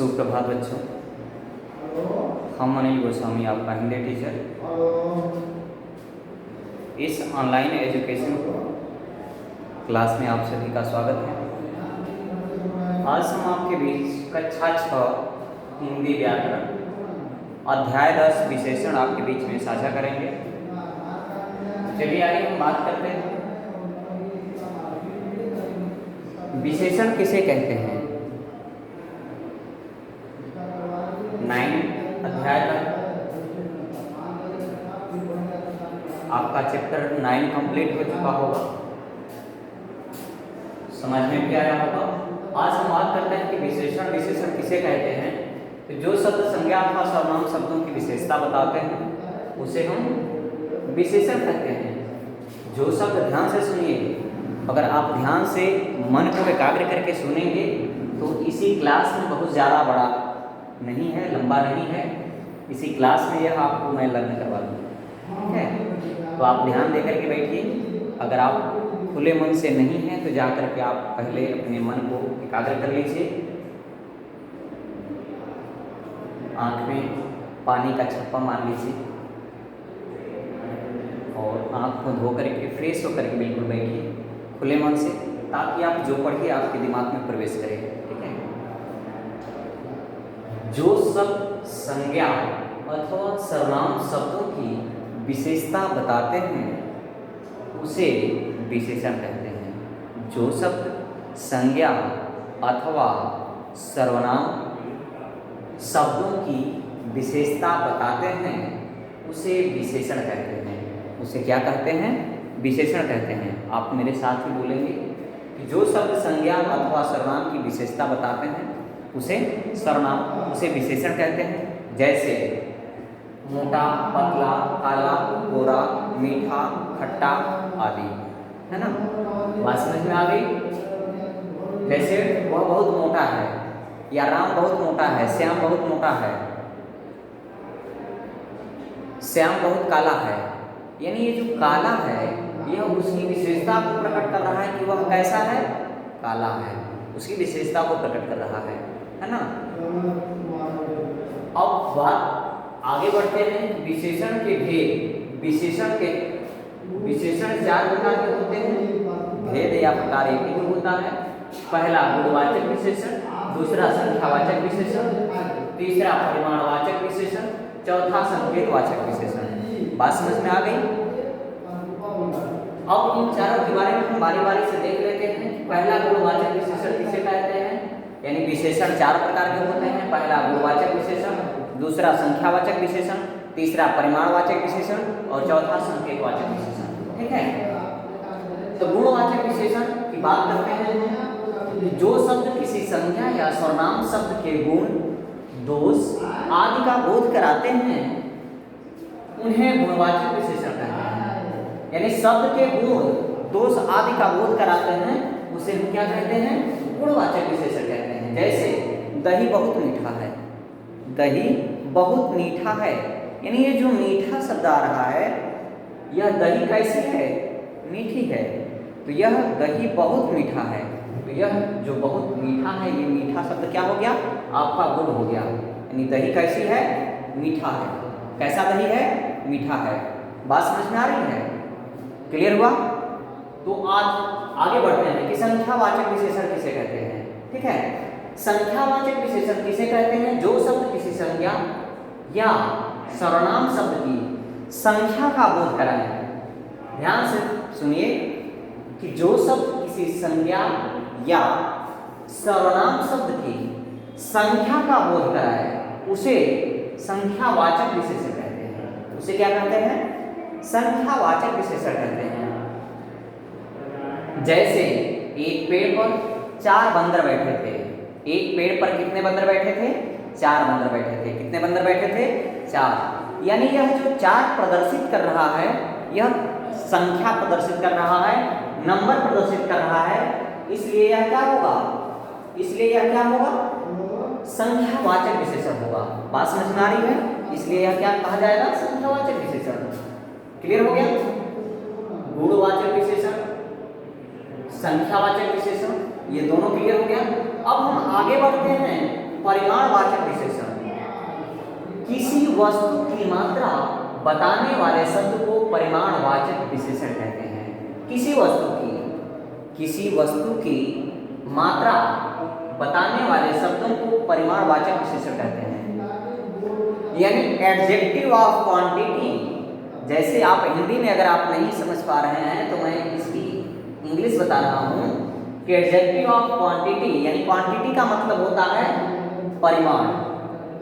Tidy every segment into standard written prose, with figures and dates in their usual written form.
सुप्रभात बच्चों। हम अनिल गोस्वामी, आपका हिंदी टीचर। इस ऑनलाइन एजुकेशन क्लास में आप सभी का स्वागत है। आज हम आपके बीच कक्षा 6 हिंदी व्याकरण अध्याय 10 विशेषण आपके बीच में साझा करेंगे। चलिए आइए हम बात करते हैं, विशेषण किसे कहते हैं। 9 अध्याय का आपका चैप्टर 9 कंप्लीट हो चुका होगा, समझ में भी आया होगा। आज हम बात करते हैं कि विशेषण किसे कहते हैं। तो जो शब्द संज्ञा अथवा सर्वनाम शब्दों की विशेषता बताते हैं उसे हम विशेषण कहते हैं। जो शब्द, ध्यान से सुनिए, अगर आप ध्यान से मन को एकाग्र करके सुनेंगे तो इसी क्लास में बहुत ज़्यादा बड़ा नहीं है, लंबा नहीं है, इसी क्लास में यह आपको मैं लर्न करवा दूँगा, ठीक है। तो आप ध्यान दे करके बैठिए। अगर आप खुले मन से नहीं हैं तो जा कर के आप पहले अपने मन को एकाग्र कर लीजिए। आँख में पानी का छप्पा मार लीजिए और आँख को धो करके फ्रेश होकर के बिल्कुल बैठिए खुले मन से, ताकि आप जो पढ़िए आपके दिमाग में प्रवेश करे, ठीक है। जो शब्द संज्ञा अथवा सर्वनाम शब्दों की विशेषता बताते हैं उसे विशेषण कहते हैं। जो शब्द संज्ञा अथवा सर्वनाम शब्दों की विशेषता बताते हैं उसे विशेषण कहते हैं। उसे क्या कहते हैं? विशेषण कहते हैं। आप मेरे साथ ही बोलेंगे कि जो शब्द संज्ञा अथवा सर्वनाम की विशेषता बताते हैं उसे विशेषण कहते हैं। जैसे मोटा, पतला, काला, गोरा, मीठा, खट्टा आदि, है ना। बात समझ में आ गई? जैसे वह बहुत मोटा है, या राम बहुत मोटा है, श्याम बहुत मोटा है, श्याम बहुत काला है। यानी ये जो काला है यह उसकी विशेषता को प्रकट कर रहा है कि वह कैसा है, काला है, उसकी विशेषता को प्रकट कर रहा है ना। अब बात आगे बढ़ते हैं। विशेषण के भेद। विशेषण 4 प्रकार के होते हैं। भेद या प्रकार एक ही होता है। पहला गुणवाचक विशेषण, दूसरा संख्यावाचक विशेषण, तीसरा परिमाणवाचक विशेषण, चौथा संकेतवाचक विशेषण। बात समझ में आ गई? अब इन चारों के बारे में हम बारी बारी से देख लेते हैं। पहला गुणवाचक विशेषण किसे कहते हैं। यानी विशेषण 4 प्रकार के होते हैं। पहला गुणवाचक विशेषण, दूसरा संख्यावाचक विशेषण, तीसरा परिमाणवाचक विशेषण और चौथा संकेतवाचक विशेषण, ठीक है। तो गुणवाचक विशेषण की बात करते हैं। जो शब्द किसी संज्ञा या सर्वनाम शब्द के गुण, दोष आदि का बोध कराते हैं उन्हें गुणवाचक विशेषण कहते हैं। यानी शब्द के गुण, दोष आदि का बोध कराते हैं उसे हम क्या कहते हैं? गुणवाचक विशेषण कहते हैं। जैसे दही बहुत मीठा है, दही बहुत मीठा है। यानी ये जो मीठा शब्द आ रहा है, यह दही कैसी है? मीठी है। तो यह दही बहुत मीठा है। तो यह जो बहुत मीठा है, ये मीठा शब्द क्या हो गया? आपका गुण हो गया। यानी दही कैसी है? मीठा है। कैसा दही है? मीठा है। बात समझ में आ रही है? क्लियर हुआ? तो आज आगे बढ़ते हैं कि संख्यावाचक विशेषण किसे कहते हैं, ठीक है। संख्यावाचक विशेषण किसे कहते हैं? जो शब्द किसी संज्ञा या सर्वनाम शब्द की संख्या का बोध कराए। ध्यान से सुनिए कि जो शब्द किसी संज्ञा या सर्वनाम शब्द की संख्या का बोध कराए उसे संख्यावाचक विशेषण कहते हैं। उसे क्या कहते हैं? संख्यावाचक विशेषण कहते हैं। जैसे एक पेड़ पर 4 बंदर बैठे थे। एक पेड़ पर कितने बंदर बैठे थे? 4 बंदर बैठे थे। कितने बंदर बैठे थे? 4। यानी यह जो 4 प्रदर्शित कर रहा है, यह संख्या प्रदर्शित कर रहा है, नंबर प्रदर्शित कर रहा है। इसलिए यह क्या होगा? संख्यावाचक विशेषण होगा। बात समझ में आ रही है? इसलिए यह क्या कहा जाएगा? संख्यावाचक विशेषण। क्लियर हो गया? गुणवाचक विशेषण, संख्यावाचक विशेषण, ये दोनों क्लियर हो गया। अब हम आगे बढ़ते हैं परिमाणवाचक विशेषण। किसी वस्तु की मात्रा बताने वाले शब्द को परिमाणवाचक विशेषण कहते हैं। किसी वस्तु की मात्रा बताने वाले शब्दों को परिमाणवाचक विशेषण कहते हैं। यानी एडजेक्टिव ऑफ क्वांटिटी। जैसे आप हिंदी में अगर आप नहीं समझ पा रहे हैं तो मैं इसकी इंग्लिश बता रहा हूँ कि एडजेक्टिव ऑफ क्वांटिटी, यानी क्वांटिटी का मतलब होता है परिमाण,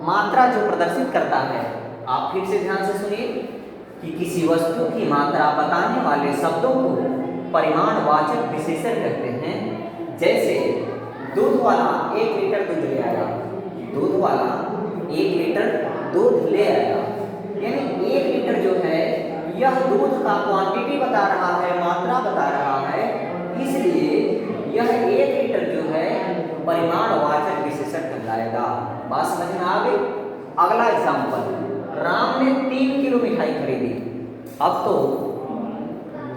मात्रा जो प्रदर्शित करता है। आप फिर से ध्यान से सुनिए कि किसी वस्तु की मात्रा बताने वाले शब्दों को परिमाणवाचक विशेषण कहते हैं। जैसे दूध वाला 1 लीटर दूध ले आया, दूध वाला 1 लीटर दूध ले आया, यानी 1 लीटर जो है यह दूध का क्वांटिटी बता रहा है, मात्रा बता रहा है, इसलिए यह 1 लीटर जो है परिमाणवाचक विशेषण कहलाएगा। बात समझ में आ गई? अगला एग्जाम्पल, राम ने 3 किलो मिठाई खरीदी। अब तो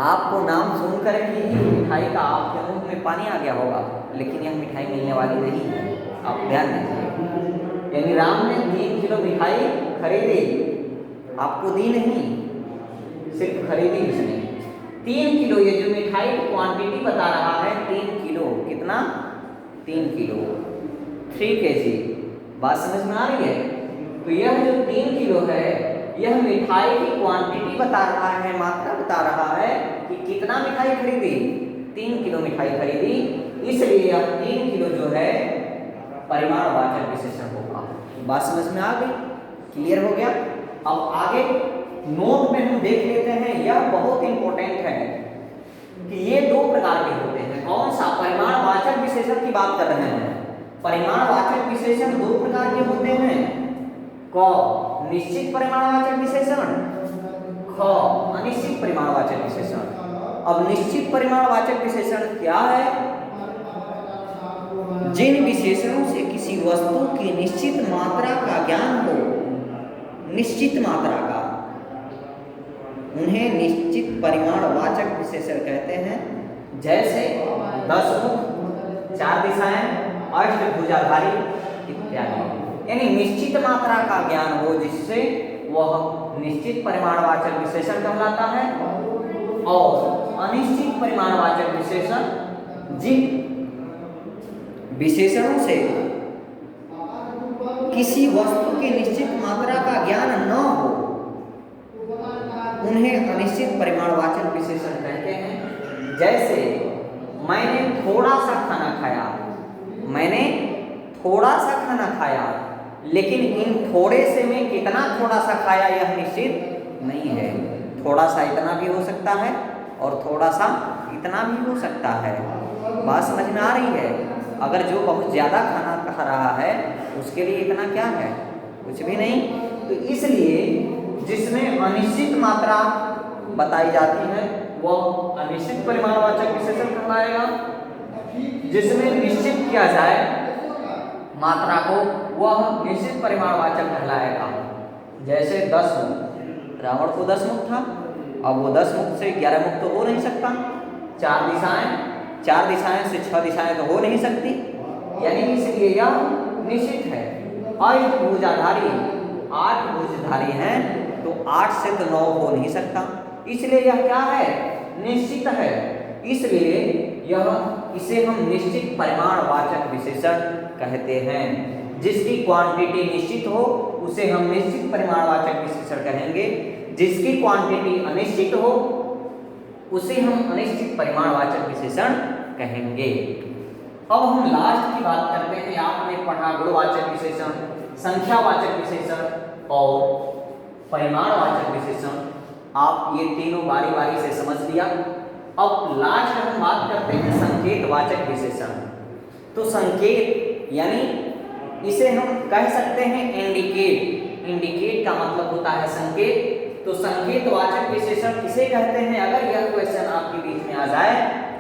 आपको नाम सुनकर ही मिठाई का आपके मुंह में पानी आ गया होगा, लेकिन यह मिठाई मिलने वाली नहीं है, आप ध्यान दीजिए। यानी राम ने 3 किलो मिठाई खरीदी, आपको दी नहीं, सिर्फ खरीदी उसने। 3 किलो, ये जो मिठाई क्वांटिटी बता रहा है 3 किलो, कितना? 3 किलो, 3 kg। बात समझ में आ रही है? तो यह जो 3 किलो है यह मिठाई की क्वांटिटी बता रहा है, मात्रा बता रहा है कि कितना मिठाई खरीदी, 3 किलो मिठाई खरीदी, इसलिए यह 3 किलो जो है परिमाणवाचक विशेषण होगा। बात समझ में आ गई? क्लियर हो गया? अब आगे नोट में हम देख लेते हैं, यह बहुत इंपॉर्टेंट है कि ये 2 प्रकार के होते हैं। कौन सा? परिमाणवाचक विशेषण की बात कर रहे हैं। परिमाणवाचक विशेषण 2 प्रकार के होते हैं। क, निश्चित परिमाणवाचक विशेषण, ख, अनिश्चित परिमाणवाचक विशेषण। अब निश्चित परिमाणवाचक विशेषण क्या है? जिन विशेषणों से किसी वस्तु की निश्चित मात्रा का ज्ञान हो, निश्चित मात्रा का, उन्हें निश्चित परिमाणवाचक विशेषण कहते हैं। जैसे 10 मुख, 4 दिशाएं, अष्टभुजाधारी इत्यादि। यानी निश्चित मात्रा का ज्ञान हो जिससे वह निश्चित परिमाणवाचक विशेषण कहलाता है, और अनिश्चित परिमाणवाचक विशेषण जिन विशेषणों से किसी वस्तु की निश्चित मात्रा का ज्ञान न हो, उन्हें अनिश्चित परिमाणवाचक विशेषण कहते हैं। जैसे मैंने थोड़ा सा खाना खाया, मैंने थोड़ा सा खाना खाया, लेकिन इन थोड़े से में कितना थोड़ा सा खाया यह निश्चित नहीं है। थोड़ा सा इतना भी हो सकता है और थोड़ा सा इतना भी हो सकता है। बात समझ में आ रही है? अगर जो बहुत ज़्यादा खाना खा रहा है उसके लिए इतना क्या है? कुछ भी नहीं। तो इसलिए जिसमें अनिश्चित मात्रा बताई जाती है वह अनिश्चित परिमाणवाचक विशेषण कहलाएगा। जिसमें निश्चित किया जाए मात्रा को वह निश्चित परिमाणवाचक कहलाएगा। जैसे 10 मुख, रावण को 10 मुख था, अब वो 10 मुख से 11 मुख तो हो नहीं सकता। 4 दिशाएं से 6 दिशाएं तो हो नहीं सकती, यानी इसलिए यह निश्चित है। अष्टभुजाधारी, 8 भुजधारी हैं तो 8 से तो 9 हो नहीं सकता, इसलिए यह क्या है? निश्चित है। इसलिए इसे हम निश्चित परिमाणवाचक विशेषण कहते हैं। जिसकी क्वांटिटी निश्चित हो उसे हम निश्चित परिमाणवाचक विशेषण कहेंगे, जिसकी क्वांटिटी अनिश्चित हो उसे हम अनिश्चित परिमाणवाचक विशेषण कहेंगे। अब हम लास्ट की बात करते हैं। आपने पढ़ा गुणवाचक विशेषण, संख्यावाचक विशेषण और परिमाणवाचक विशेषण। आप ये तीनों बारी बारी से समझ लिया। अब लास्ट हम बात करते हैं संकेतवाचक विशेषण। तो संकेत यानी इसे हम कह सकते हैं इंडिकेट। इंडिकेट का मतलब होता है संकेत। तो संकेतवाचक विशेषण किसे कहते हैं? अगर यह क्वेश्चन आपके बीच में आ जाए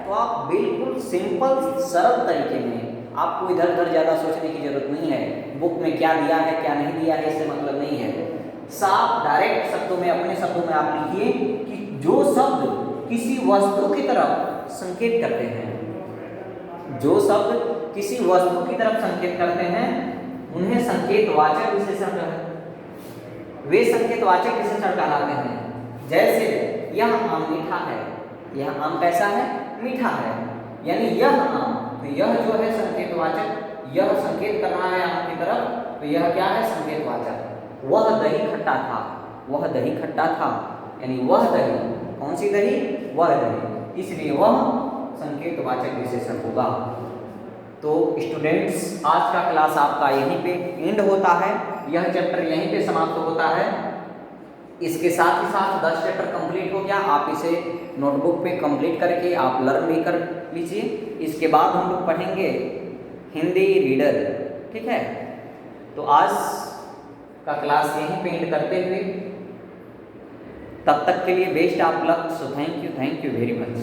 तो आप बिल्कुल सिंपल सरल तरीके में, आपको इधर उधर ज़्यादा सोचने की जरूरत नहीं है। बुक में क्या दिया है क्या नहीं दिया है इससे मतलब नहीं है। साफ डायरेक्ट शब्दों में, अपने शब्दों में आप लिखिए कि जो शब्द किसी वस्तु की तरफ संकेत करते हैं, जो शब्द किसी वस्तु की तरफ संकेत करते हैं उन्हें संकेतवाचक विशेषण वे संकेतवाचक विशेषण कहलाते हैं। जैसे यह आम मीठा है, यह आम कैसा है? मीठा है। यानी यह आम, तो यह जो है संकेतवाचक, यह संकेत कर रहा है आम की तरफ, तो यह क्या है? संकेतवाचक। वह दही खट्टा था, वह दही खट्टा था, यानी वह दही, कौन सी दही? वह दही, इसलिए वह संकेतवाचक विशेषण होगा। तो स्टूडेंट्स, आज का क्लास आपका यहीं पे एंड होता है, यह चैप्टर यहीं पे समाप्त होता है। इसके साथ ही साथ 10 चैप्टर कंप्लीट हो गया। आप इसे नोटबुक पे कंप्लीट करके आप लर्न भी कर लीजिए। इसके बाद हम लोग पढ़ेंगे हिंदी रीडर, ठीक है। तो आज का क्लास यहीं पे एंड करते हुए, तब तक के लिए best of luck. So thank you very much.